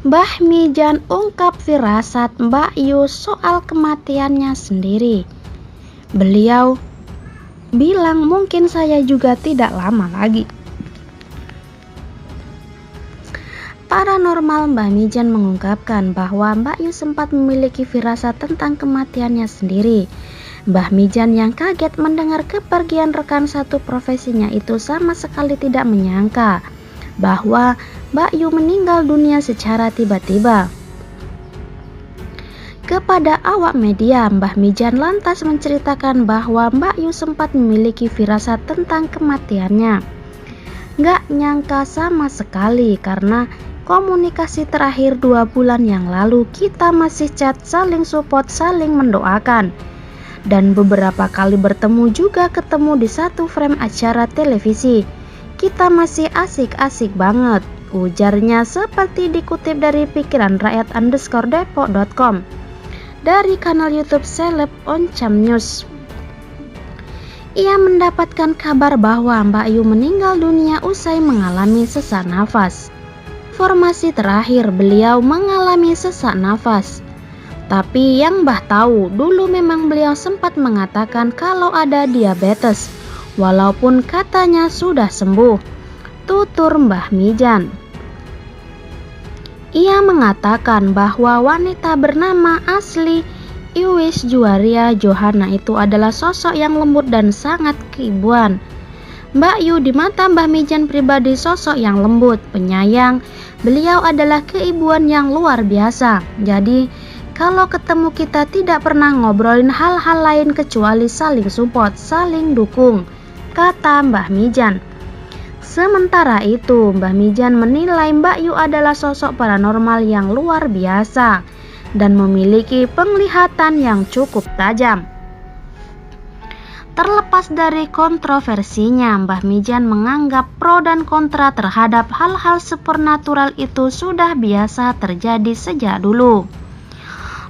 Mbah Mijan ungkap firasat Mbak Yu soal kematiannya sendiri. Beliau bilang mungkin saya juga tidak lama lagi. Paranormal Mbah Mijan mengungkapkan bahwa Mbak Yu sempat memiliki firasat tentang kematiannya sendiri. Mbah Mijan yang kaget mendengar kepergian rekan satu profesinya itu sama sekali tidak menyangka bahwa Mbak Yu meninggal dunia secara tiba-tiba. Kepada awak media, Mbah Mijan lantas menceritakan bahwa Mbak Yu sempat memiliki firasat tentang kematiannya. Gak nyangka sama sekali karena komunikasi terakhir 2 bulan yang lalu kita masih chat, saling support, saling mendoakan. Dan beberapa kali bertemu juga ketemu di satu frame acara televisi. Kita masih asik-asik banget, ujarnya seperti dikutip dari pikiranrakyat_depok.com dari kanal YouTube Seleb Oncam News. Ia mendapatkan kabar bahwa Mbak Yu meninggal dunia usai mengalami sesak nafas. Informasi terakhir, beliau mengalami sesak nafas. Tapi yang Mbah tahu, dulu memang beliau sempat mengatakan kalau ada diabetes, walaupun katanya sudah sembuh, tutur Mbah Mijan. Ia mengatakan bahwa wanita bernama asli Iwis Juwaria Johana itu adalah sosok yang lembut dan sangat keibuan. Mbak Yu di mata Mbah Mijan pribadi sosok yang lembut, penyayang. Beliau adalah keibuan yang luar biasa. Jadi kalau ketemu kita tidak pernah ngobrolin hal-hal lain kecuali saling support, saling dukung, kata Mbah Mijan. Sementara itu, Mbah Mijan menilai Mbak Yu adalah sosok paranormal yang luar biasa dan memiliki penglihatan yang cukup tajam. Terlepas dari kontroversinya, Mbah Mijan menganggap pro dan kontra terhadap hal-hal supernatural itu sudah biasa terjadi sejak dulu.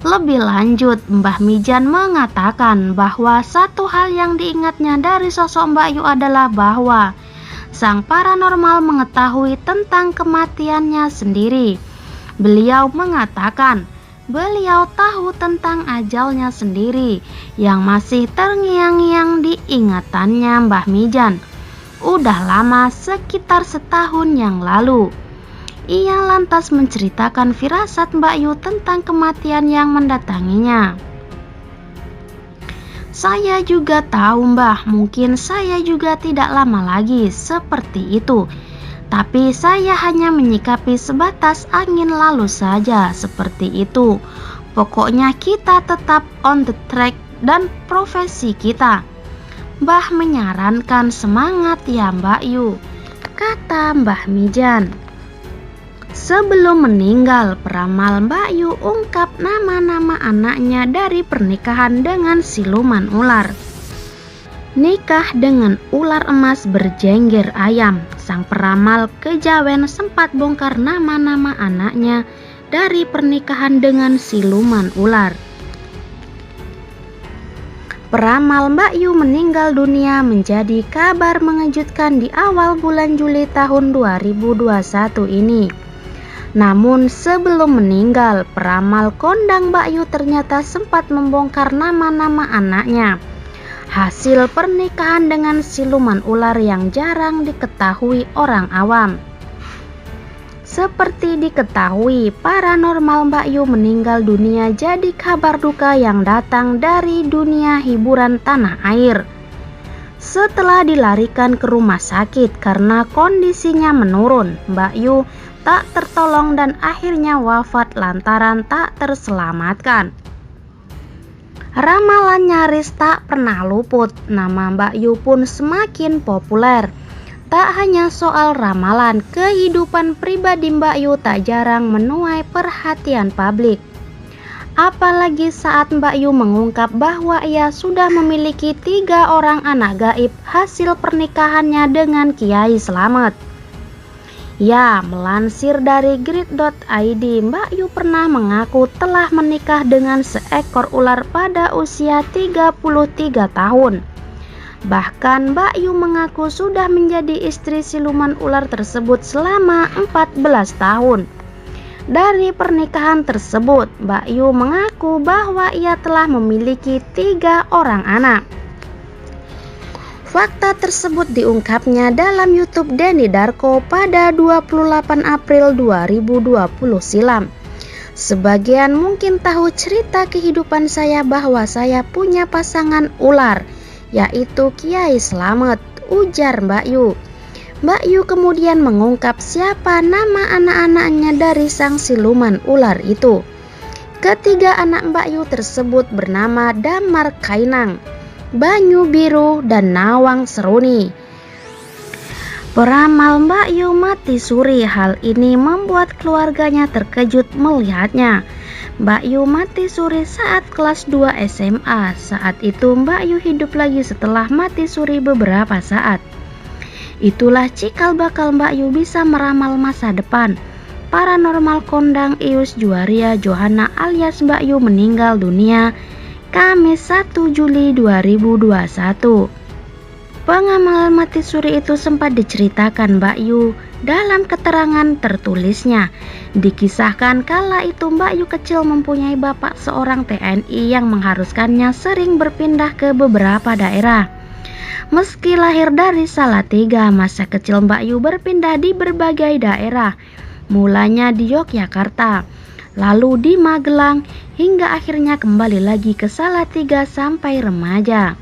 Lebih lanjut, Mbah Mijan mengatakan bahwa satu hal yang diingatnya dari sosok Mbak Yu adalah bahwa sang paranormal mengetahui tentang kematiannya sendiri. Beliau mengatakan beliau tahu tentang ajalnya sendiri yang masih terngiang-ngiang di ingatannya Mbah Mijan. Udah lama, sekitar setahun yang lalu. Ia lantas menceritakan firasat Mbak Yu tentang kematian yang mendatanginya. Saya juga tahu Mbah, mungkin saya juga tidak lama lagi seperti itu. Tapi saya hanya menyikapi sebatas angin lalu saja seperti itu. Pokoknya kita tetap on the track dan profesi kita. Mbah menyarankan semangat ya Mbak Yu, kata Mbah Mijan. Sebelum meninggal, peramal Mbak Yu ungkap nama-nama anaknya dari pernikahan dengan siluman ular. Nikah dengan ular emas berjengger ayam. Sang peramal kejawen sempat bongkar nama-nama anaknya dari pernikahan dengan siluman ular. Peramal Mbak Yu meninggal dunia menjadi kabar mengejutkan di awal bulan Juli tahun 2021 ini. Namun sebelum meninggal, peramal kondang Mbak Yu ternyata sempat membongkar nama-nama anaknya. Hasil pernikahan dengan siluman ular yang jarang diketahui orang awam. Seperti diketahui, paranormal Mbak Yu meninggal dunia jadi kabar duka yang datang dari dunia hiburan tanah air. Setelah dilarikan ke rumah sakit karena kondisinya menurun, Mbak Yu tak tertolong dan akhirnya wafat lantaran tak terselamatkan. Ramalan nyaris tak pernah luput, nama Mbak Yu pun semakin populer. Tak hanya soal ramalan, kehidupan pribadi Mbak Yu tak jarang menuai perhatian publik. Apalagi saat Mbak Yu mengungkap bahwa ia sudah memiliki 3 orang anak gaib hasil pernikahannya dengan Kiai Slamet. Ya, melansir dari grid.id, Mbak Yu pernah mengaku telah menikah dengan seekor ular pada usia 33 tahun. Bahkan Mbak Yu mengaku sudah menjadi istri siluman ular tersebut selama 14 tahun. Dari pernikahan tersebut, Mbak Yu mengaku bahwa ia telah memiliki 3 orang anak. Fakta tersebut diungkapnya dalam YouTube Denny Darko pada 28 April 2020 silam. Sebagian mungkin tahu cerita kehidupan saya bahwa saya punya pasangan ular, yaitu Kiai Slamet, ujar Mbak Yu. Mbak Yu kemudian mengungkap siapa nama anak-anaknya dari sang siluman ular itu. Ketiga anak Mbak Yu tersebut bernama Damar Kainang, Banyu Biru, dan Nawang Seruni. Peramal Mbak Yu mati suri. Hal ini membuat keluarganya terkejut melihatnya. Mbak Yu mati suri saat kelas 2 SMA. Saat itu Mbak Yu hidup lagi setelah mati suri beberapa saat. Itulah cikal bakal Mbak Yu bisa meramal masa depan. Paranormal kondang Ius Juwaria Johana alias Mbak Yu meninggal dunia Kamis 1 Juli 2021. Pengamalan mati suri itu sempat diceritakan Mbak Yu dalam keterangan tertulisnya. Dikisahkan kala itu Mbak Yu kecil mempunyai bapak seorang TNI yang mengharuskannya sering berpindah ke beberapa daerah. Meski lahir dari Salatiga, masa kecil Mbak Yu berpindah di berbagai daerah, mulanya di Yogyakarta, lalu di Magelang, hingga akhirnya kembali lagi ke Salatiga sampai remaja.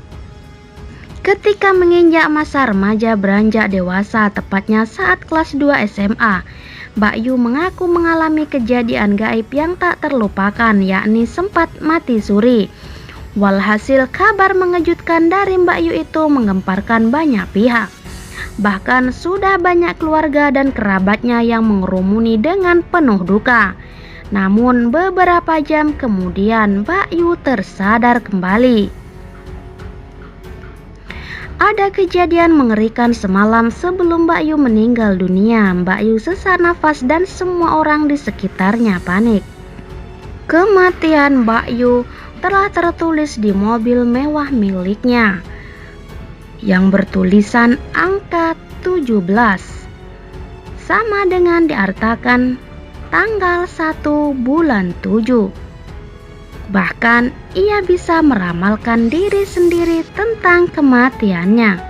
Ketika menginjak masa remaja beranjak dewasa, tepatnya saat kelas 2 SMA, Mbak Yu mengaku mengalami kejadian gaib yang tak terlupakan, yakni sempat mati suri. Walhasil kabar mengejutkan dari Mbak Yu itu menggemparkan banyak pihak. Bahkan sudah banyak keluarga dan kerabatnya yang mengerumuni dengan penuh duka. Namun beberapa jam kemudian Mbak Yu tersadar kembali. Ada kejadian mengerikan semalam sebelum Mbak Yu meninggal dunia. Mbak Yu sesak nafas dan semua orang di sekitarnya panik. Kematian Mbak Yu telah tertulis di mobil mewah miliknya yang bertulisan angka 17, sama dengan diartakan tanggal 1 bulan 7. Bahkan ia bisa meramalkan diri sendiri tentang kematiannya.